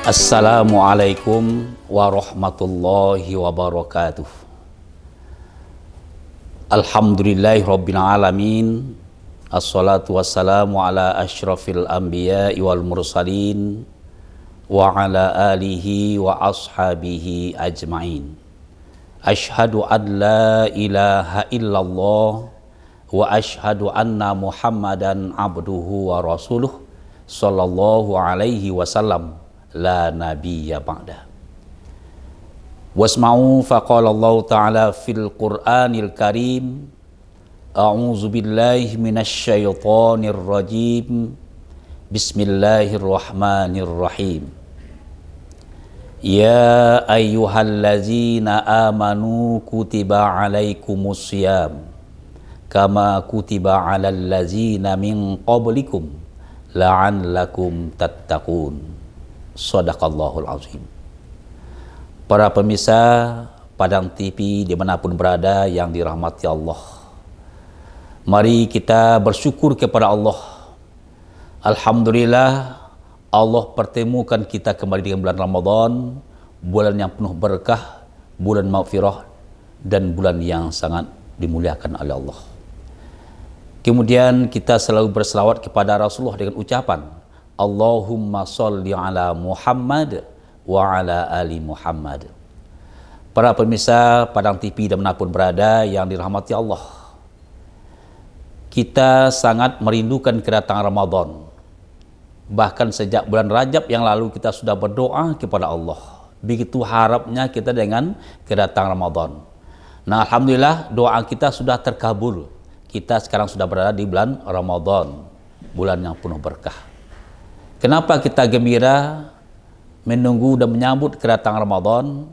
Assalamualaikum warahmatullahi wabarakatuh. Alhamdulillahi rabbil alamin. Assalatu wassalamu ala asyrafil anbiya'i wal mursalin wa ala alihi wa ashabihi ajma'in. Ashhadu an la ilaha illallah wa ashhadu anna Muhammadan abduhu wa rasuluh sallallahu alaihi wasallam la nabiyya ba'da. Wasma'u faqala Allah ta'ala fil Qur'anil Karim, a'udzu billahi minasy syaithanir rajim. Bismillahirrahmanirrahim. Ya ayyuhallazina amanu kutiba alaikumus syiyam kama kutiba alal ladzina min qablikum la'allakum tattaqun. Shadaqallahul azim. Para pemirsa Padang TV dimanapun berada yang dirahmati Allah, mari kita bersyukur kepada Allah. Alhamdulillah, Allah pertemukan kita kembali dengan bulan Ramadan, bulan yang penuh berkah, bulan maghfirah, dan bulan yang sangat dimuliakan oleh Allah. Kemudian kita selalu berselawat kepada Rasulullah dengan ucapan Allahumma sholli ala Muhammad wa ala ali Muhammad. Para pemirsa Padang TV dimanapun berada yang dirahmati Allah, kita sangat merindukan kedatangan Ramadan. Bahkan sejak bulan Rajab yang lalu kita sudah berdoa kepada Allah. Begitu harapnya kita dengan kedatangan Ramadan. Nah, alhamdulillah doa kita sudah terkabul. Kita sekarang sudah berada di bulan Ramadan, bulan yang penuh berkah. Kenapa kita gembira menunggu dan menyambut kedatangan Ramadan?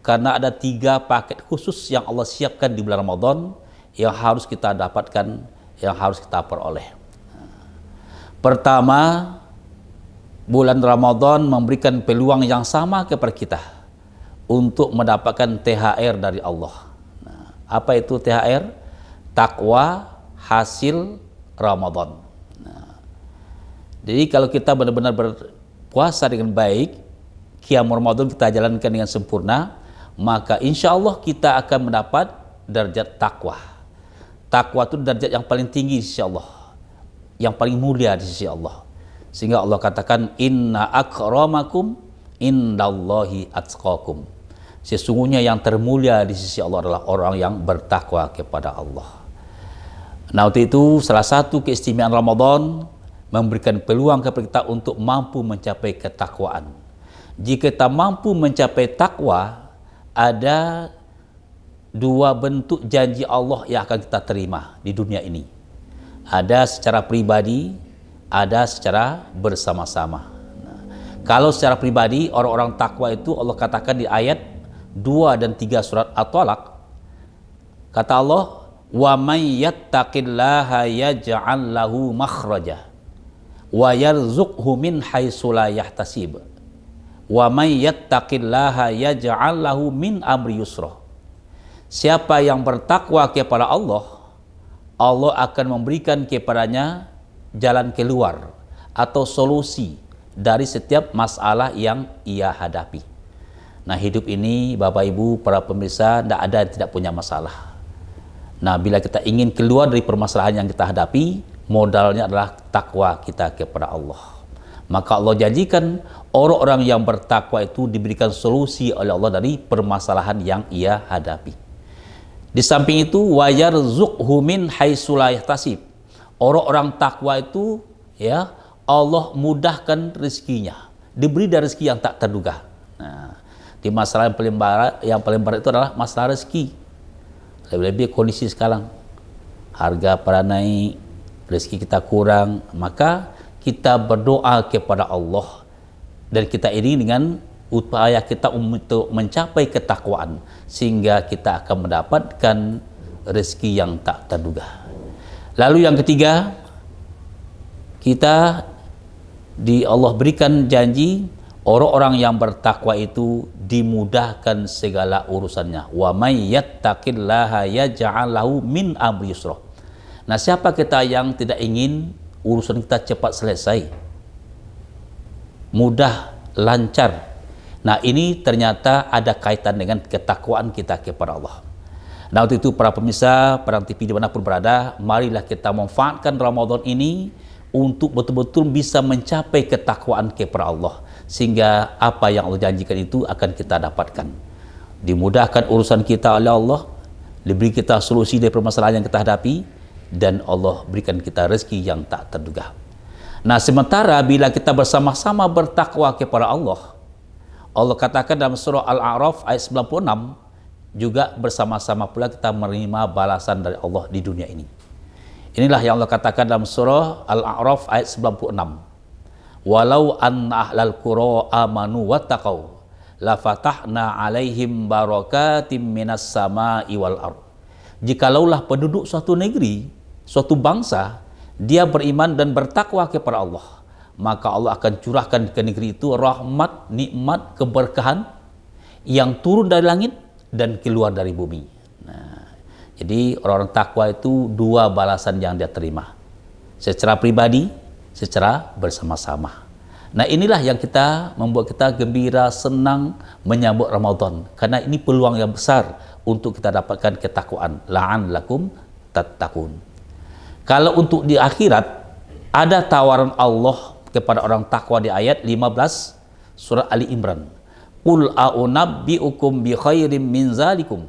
Karena ada 3 paket khusus yang Allah siapkan di bulan Ramadan yang harus kita dapatkan, yang harus kita peroleh. Pertama, bulan Ramadan memberikan peluang yang sama kepada kita untuk mendapatkan THR dari Allah. Nah, apa itu THR? Takwa hasil Ramadan. Jadi kalau kita benar-benar berpuasa dengan baik, qiyam Ramadan kita jalankan dengan sempurna, maka insya Allah kita akan mendapat derajat takwa. Takwa itu derajat yang paling tinggi di sisi Allah, yang paling mulia di sisi Allah. Sehingga Allah katakan, inna akramakum indallahi atqakum. Sesungguhnya yang termulia di sisi Allah adalah orang yang bertakwa kepada Allah. Nah, untuk itu salah satu keistimewaan Ramadan memberikan peluang kepada kita untuk mampu mencapai ketakwaan. Jika kita mampu mencapai takwa, ada 2 bentuk janji Allah yang akan kita terima di dunia ini. Ada secara pribadi, ada secara bersama-sama. Nah, kalau secara pribadi, orang-orang takwa itu Allah katakan di ayat 2 dan 3 surat At-Talaq. Kata Allah, wa may yattaqillaha yaj'al lahu makhraja wa yarzuqhu min haitsu la yahtasib wa may yattaqillaha yaj'al lahu min amri yusra. Siapa yang bertakwa kepada Allah, Allah akan memberikan kepadanya jalan keluar atau solusi dari setiap masalah yang ia hadapi. Nah, hidup ini Bapak Ibu para pemirsa, tidak ada yang tidak punya masalah. Nah, bila kita ingin keluar dari permasalahan yang kita hadapi, modalnya adalah takwa kita kepada Allah. Maka Allah janjikan orang-orang yang bertakwa itu diberikan solusi oleh Allah dari permasalahan yang ia hadapi. Di samping itu, wa yarzuqhu min haitsu la yahtasib. Orang-orang takwa itu ya Allah mudahkan rezekinya, diberi dari rezeki yang tak terduga. Nah, di masalah yang paling berat itu adalah masalah rezeki. Lebih-lebih kondisi sekarang, harga pada naik, rezeki kita kurang, maka kita berdoa kepada Allah dan kita iringi dengan upaya kita untuk mencapai ketakwaan sehingga kita akan mendapatkan rezeki yang tak terduga. Lalu yang ketiga, kita Allah berikan janji orang-orang yang bertakwa itu dimudahkan segala urusannya. Wa may yattaqillaha yaj'al lahu min amri yusra. Nah, siapa kita yang tidak ingin urusan kita cepat selesai, mudah lancar. Nah, ini ternyata ada kaitan dengan ketakwaan kita kepada Allah. Nah, untuk itu para pemirsa Perang TV dimanapun berada, marilah kita memanfaatkan Ramadan ini untuk betul-betul bisa mencapai ketakwaan kepada Allah, sehingga apa yang Allah janjikan itu akan kita dapatkan. Dimudahkan urusan kita oleh Allah, diberi kita solusi dari permasalahan yang kita hadapi, dan Allah berikan kita rezeki yang tak terduga. Nah, sementara bila kita bersama-sama bertakwa kepada Allah, Allah katakan dalam surah Al-A'raf ayat 96, juga bersama-sama pula kita menerima balasan dari Allah di dunia ini. Inilah yang Allah katakan dalam surah Al-A'raf ayat 96. Walau anna ahlal qura amanu wattaqau la fatahna alaihim barakatim minas sama'i wal ard. Jikalaulah penduduk suatu negeri, suatu bangsa, dia beriman dan bertakwa kepada Allah, maka Allah akan curahkan ke negeri itu rahmat, nikmat, keberkahan yang turun dari langit dan keluar dari bumi. Nah, jadi orang-orang takwa itu dua balasan yang dia terima, secara pribadi, secara bersama-sama. Nah, inilah yang kita membuat kita gembira, senang menyambut Ramadan, karena ini peluang yang besar untuk kita dapatkan ketakwaan. La'allakum tattaqun. Kalau untuk di akhirat, ada tawaran Allah kepada orang takwa di ayat 15 surah Ali Imran. Qul a'unabbi'ukum bi khairim min zalikum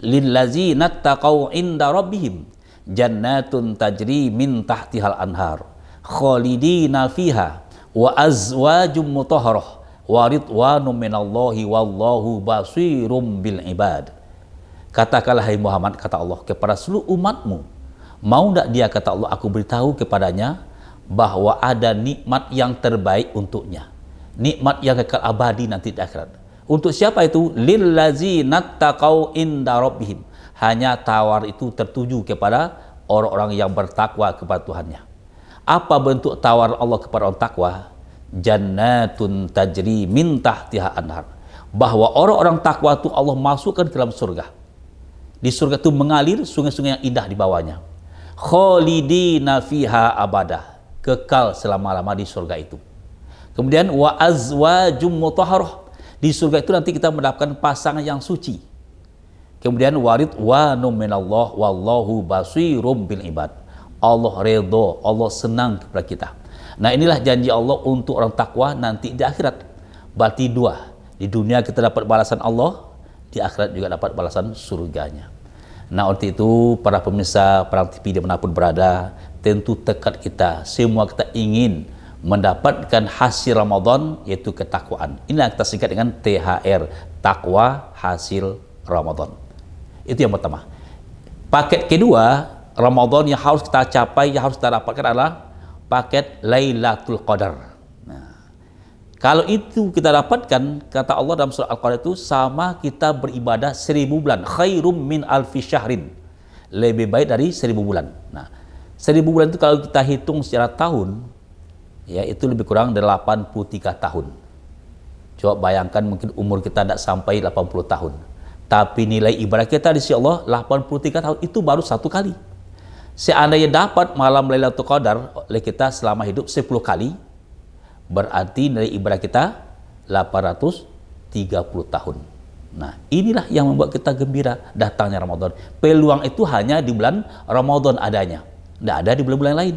lillazina taqaw inda rabbihim jannatun tajri min tahtihal anhar khalidina fiha wa azwajum mutahharah wa ridwanum minallahi wallahu basirum bil ibad. Katakanlah hai Muhammad, kata Allah, kepada seluruh umatmu, mau tidak dia, kata Allah, aku beritahu kepadanya bahwa ada nikmat yang terbaik untuknya, nikmat yang kekal abadi nanti di akhirat. Untuk siapa itu? Lillazina taqau inda rabbihim. Hanya tawar itu tertuju kepada orang-orang yang bertakwa kepada Tuhannya. Apa bentuk tawar Allah kepada orang takwa? Jannatun tajri min tahtiha anhar. Bahwa orang-orang takwa itu Allah masukkan ke dalam surga. Di surga itu mengalir sungai-sungai yang indah di bawahnya. Khalidina fiha abadah. Kekal selama-lama di surga itu. Kemudian wa azwajum mutahharah. Di surga itu nanti kita mendapatkan pasangan yang suci. Kemudian waridwanum minallah wallahu basirum bil ibad. Allah redha, Allah senang kepada kita. Nah, inilah janji Allah untuk orang takwa nanti di akhirat. Berarti dua. Di dunia kita dapat balasan Allah, di akhirat juga dapat balasan surganya. Nah, untuk itu para pemirsa Perang TV dimanapun berada, tentu tekad kita, semua kita ingin mendapatkan hasil Ramadan, yaitu ketakwaan. Inilah kita singkat dengan THR, takwa hasil Ramadan. Itu yang pertama. Paket kedua, Ramadan yang harus kita capai, yang harus kita dapatkan adalah paket Lailatul Qadar. Nah, kalau itu kita dapatkan, kata Allah dalam surah Al-Qadar itu, sama kita beribadah 1000 bulan, khairum min alfi syahrin, lebih baik dari 1000 bulan. Nah, 1000 bulan itu kalau kita hitung secara tahun, ya itu lebih kurang dari 83 tahun. Coba bayangkan, mungkin umur kita tidak sampai 80 tahun. Tapi nilai ibadah kita di sisi Allah 83 tahun itu baru satu kali. Seandainya dapat malam Lailatul Qadar oleh kita selama hidup 10 kali, berarti nilai ibadah kita 830 tahun. Nah, inilah yang membuat kita gembira datangnya Ramadan. Peluang itu hanya di bulan Ramadan adanya. Tidak ada di bulan-bulan lain.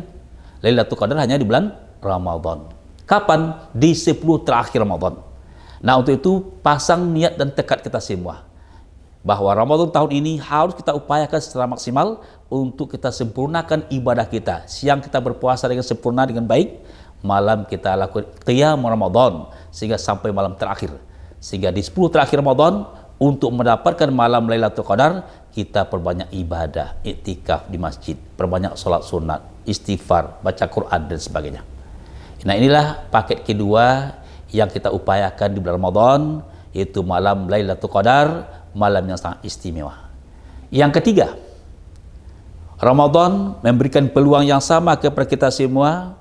Lailatul Qadar hanya di bulan Ramadan. Kapan? Di 10 terakhir Ramadan. Nah, untuk itu pasang niat dan tekad kita semua bahwa Ramadan tahun ini harus kita upayakan secara maksimal untuk kita sempurnakan ibadah kita. Siang kita berpuasa dengan sempurna, dengan baik. Malam kita lakukan qiyam Ramadan sehingga sampai malam terakhir. Sehingga di 10 terakhir Ramadan, untuk mendapatkan malam Lailatul Qadar, kita perbanyak ibadah, iktikaf di masjid, perbanyak sholat sunat, istighfar, baca Quran dan sebagainya. Nah, inilah paket kedua yang kita upayakan di bulan Ramadan, yaitu malam Lailatul Qadar, malam yang sangat istimewa. Yang ketiga, Ramadan memberikan peluang yang sama kepada kita semua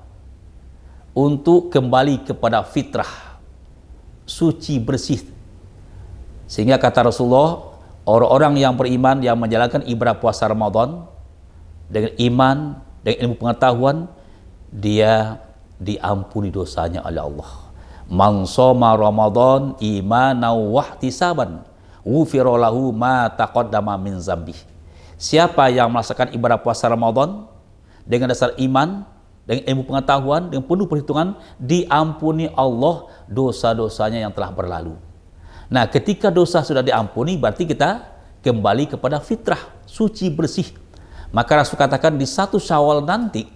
untuk kembali kepada fitrah, suci, bersih. Sehingga kata Rasulullah, orang-orang yang beriman yang menjalankan ibadah puasa Ramadan dengan iman, dengan ilmu pengetahuan, dia diampuni dosanya oleh Allah. Man shoma Ramadan imanan wa ihtisaban ghufira lahu ma taqaddama min dzambih. Siapa yang melaksanakan ibadah puasa Ramadan dengan dasar iman, dengan ilmu pengetahuan, dengan penuh perhitungan, diampuni Allah dosa-dosanya yang telah berlalu. Nah, ketika dosa sudah diampuni, berarti kita kembali kepada fitrah, suci, bersih. Maka Rasul katakan di 1 Syawal nanti,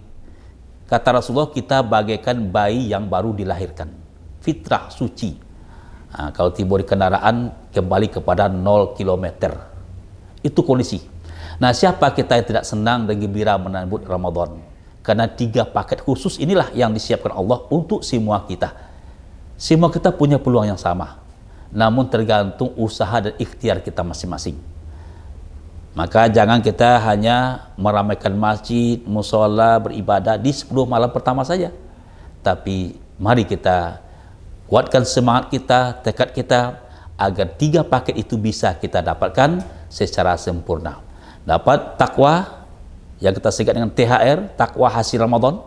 kata Rasulullah, kita bagaikan bayi yang baru dilahirkan. Fitrah, suci. Nah, kalau tiba di kendaraan, kembali kepada 0 km. Itu kondisi. Nah, siapa kita yang tidak senang dan gembira menyambut Ramadan? Karena 3 paket khusus inilah yang disiapkan Allah untuk semua kita. Semua kita punya peluang yang sama. Namun tergantung usaha dan ikhtiar kita masing-masing. Maka jangan kita hanya meramaikan masjid, musola, beribadah di 10 malam pertama saja. Tapi mari kita kuatkan semangat kita, tekad kita, agar 3 paket itu bisa kita dapatkan secara sempurna. Dapat takwa yang kita singkat dengan THR, takwa hasil Ramadan.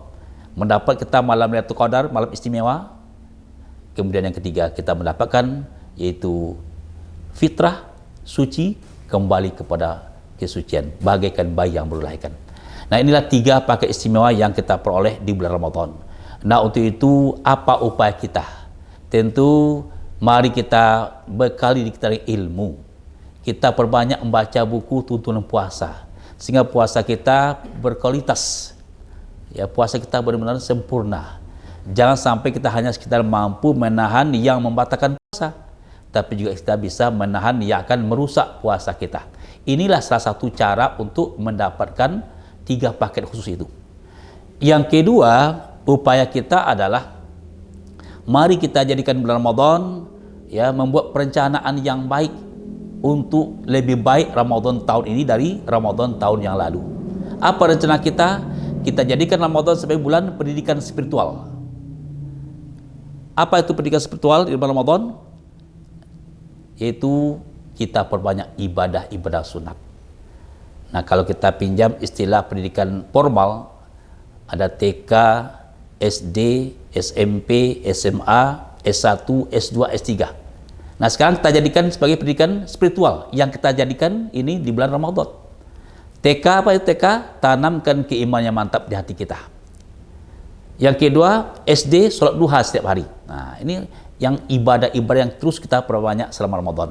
Mendapat kita malam Lailatul Qadar, malam istimewa. Kemudian yang ketiga, kita mendapatkan yaitu fitrah, suci, kembali kepada kesucian, bagaikan bayi yang baru dilahirkan. Nah, inilah 3 paket istimewa yang kita peroleh di bulan Ramadan. Nah, untuk itu apa upaya kita? Tentu mari kita bekali diri ilmu. Kita perbanyak membaca buku tuntunan puasa sehingga puasa kita berkualitas. Ya, puasa kita benar-benar sempurna. Jangan sampai kita hanya sekedar mampu menahan yang membatalkan puasa, tapi juga kita bisa menahan yang akan merusak puasa kita. Inilah salah satu cara untuk mendapatkan 3 paket khusus itu. Yang kedua, upaya kita adalah mari kita jadikan bulan Ramadan ya, membuat perencanaan yang baik untuk lebih baik Ramadan tahun ini dari Ramadan tahun yang lalu. Apa rencana kita? Kita jadikan Ramadan sebagai bulan pendidikan spiritual. Apa itu pendidikan spiritual di bulan Ramadan? Yaitu kita perbanyak ibadah-ibadah sunat. Nah, kalau kita pinjam istilah pendidikan formal, ada TK, SD, SMP, SMA, S1, S2, S3. Nah, sekarang kita jadikan sebagai pendidikan spiritual yang kita jadikan ini di bulan Ramadan. TK, apa itu TK? Tanamkan keimanan yang mantap di hati kita. Yang kedua, SD, sholat duha setiap hari. Nah, ini yang ibadah-ibadah yang terus kita perbanyak selama Ramadan.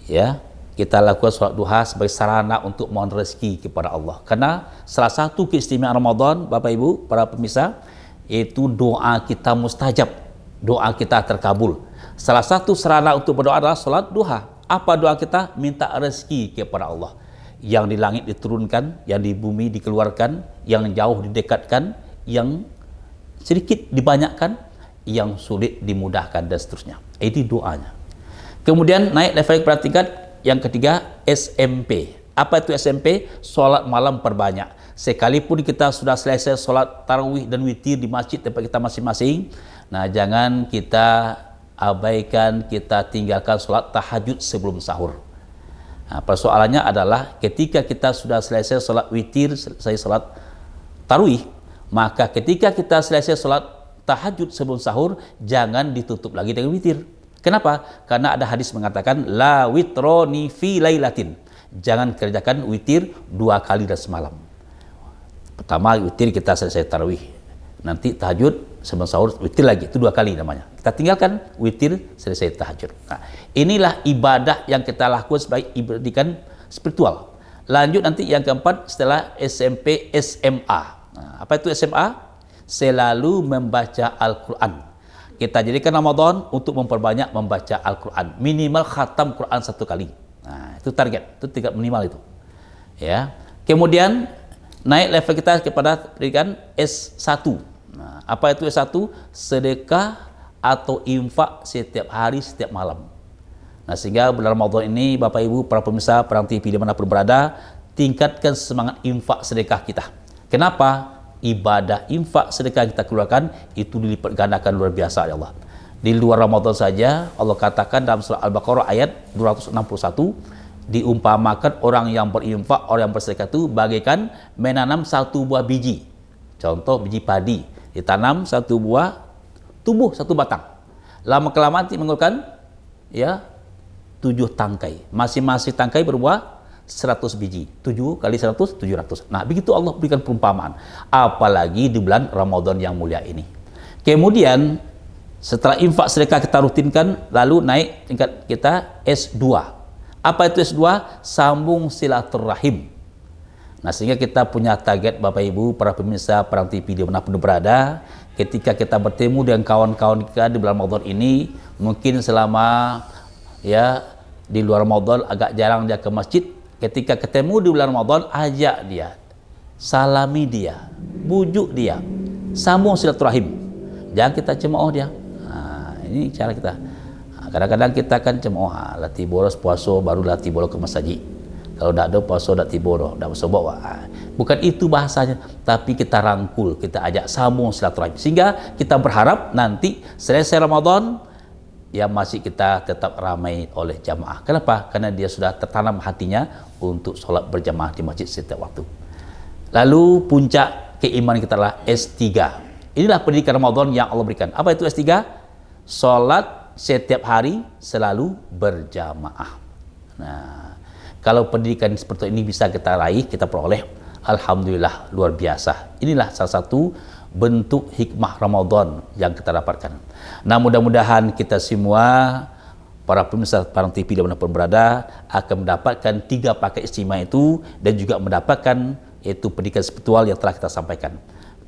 Ya, kita lakukan sholat duha sebagai sarana untuk mohon rezeki kepada Allah. Karena salah satu keistimewaan Ramadan, Bapak Ibu, para pemirsa, yaitu doa kita mustajab, doa kita terkabul. Salah satu sarana untuk berdoa adalah sholat duha. Apa doa kita? Minta rezeki kepada Allah. Yang di langit diturunkan, yang di bumi dikeluarkan, yang jauh didekatkan, yang sedikit dibanyakkan, yang sulit dimudahkan, dan seterusnya. Itu doanya. Kemudian naik level pada tingkat yang ketiga, SMP. Apa itu SMP? Sholat malam perbanyak. Sekalipun kita sudah selesai sholat tarawih dan witir di masjid tempat kita masing-masing, nah jangan kita abaikan, kita tinggalkan sholat tahajud sebelum sahur. Nah, persoalannya adalah ketika kita sudah selesai sholat witir, selesai sholat tarawih, maka ketika kita selesai sholat tahajud sebelum sahur, jangan ditutup lagi dengan witir. Kenapa? Karena ada hadis mengatakan la witroni fi lailatin. Jangan kerjakan witir 2 kali dan semalam. Pertama witir kita selesai tarawih, nanti tahajud sebelum sahur witir lagi, itu 2 kali namanya. Kita tinggalkan witir selesai tahajud. Nah, inilah ibadah yang kita lakukan sebagai pendidikan spiritual. Lanjut nanti yang keempat setelah SMP, SMA. Nah, apa itu SMA? Selalu membaca Al-Quran. Kita jadikan Ramadan untuk memperbanyak membaca Al-Quran. Minimal khatam Quran 1 kali. Nah, itu target, itu tingkat minimal itu. Ya. Kemudian naik level kita kepada pendidikan S1. Nah, apa itu S1? Sedekah atau infak setiap hari, setiap malam. Nah, sehingga bulan Ramadan ini Bapak Ibu, para pemirsa Perang TV dimanapun berada, tingkatkan semangat infak sedekah kita. Kenapa? Ibadah infak sedekah kita keluarkan itu dilipat gandakan luar biasa ya Allah. Di luar Ramadan saja Allah katakan dalam surah Al-Baqarah ayat 261, diumpamakan orang yang berinfak, orang yang bersedekah itu bagaikan menanam 1 buah biji. Contoh biji padi, ditanam 1 buah, tumbuh 1 batang. Lama-kelamaan menggunakan ya 7 tangkai. Masing-masing tangkai berbuah 100 biji. 7 kali 100, 700. Nah, begitu Allah berikan perumpamaan. Apalagi di bulan Ramadan yang mulia ini. Kemudian, setelah infak sedekah kita rutinkan, lalu naik tingkat kita S2. Apa itu S2? Sambung silaturahim. Nah, sehingga kita punya target Bapak Ibu, para pemirsa Perang TV dimanapun berada, ketika kita bertemu dengan kawan-kawan kita di bulan Ramadan ini, mungkin selama ya di luar Ramadan agak jarang dia ke masjid, ketika ketemu di bulan Ramadan, ajak dia, salami dia, bujuk dia, sambung silaturahim. Jangan kita cemooh dia. Nah, ini cara kita. Kadang-kadang kita kan cemooh, latih boros puasa baru latih bolos ke masjid. Kalau tidak ada puasa, tidak tidur, tidak bisa bawa. Bukan itu bahasanya, tapi kita rangkul, kita ajak sambung silaturahim. Sehingga kita berharap nanti selesai Ramadan, ya masih kita tetap ramai oleh jamaah. Kenapa? Karena dia sudah tertanam hatinya untuk sholat berjamaah di masjid setiap waktu. Lalu puncak keimanan kita adalah S3. Inilah pendidikan Ramadan yang Allah berikan. Apa itu S3? Sholat setiap hari selalu berjamaah. Nah, kalau pendidikan seperti ini bisa kita raih, kita peroleh, alhamdulillah luar biasa. Inilah salah satu bentuk hikmah Ramadan yang kita dapatkan. Nah, mudah-mudahan kita semua, para pemirsa Perang TV dimanapun berada, akan mendapatkan 3 paket istimewa itu dan juga mendapatkan yaitu pendidikan spiritual yang telah kita sampaikan.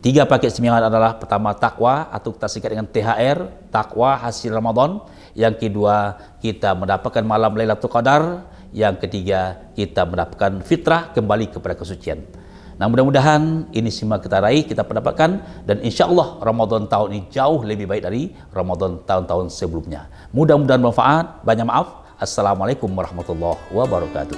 3 paket istimewa adalah pertama takwa, atau kita singkat dengan THR, takwa hasil Ramadan. Yang kedua, kita mendapatkan malam Lailatul Qadar. Yang ketiga, kita mendapatkan fitrah kembali kepada kesucian. Nah, mudah-mudahan ini semua kita raih, kita mendapatkan, dan insya Allah Ramadan tahun ini jauh lebih baik dari Ramadan tahun-tahun sebelumnya. Mudah-mudahan bermanfaat. Banyak maaf. Assalamualaikum warahmatullahi wabarakatuh.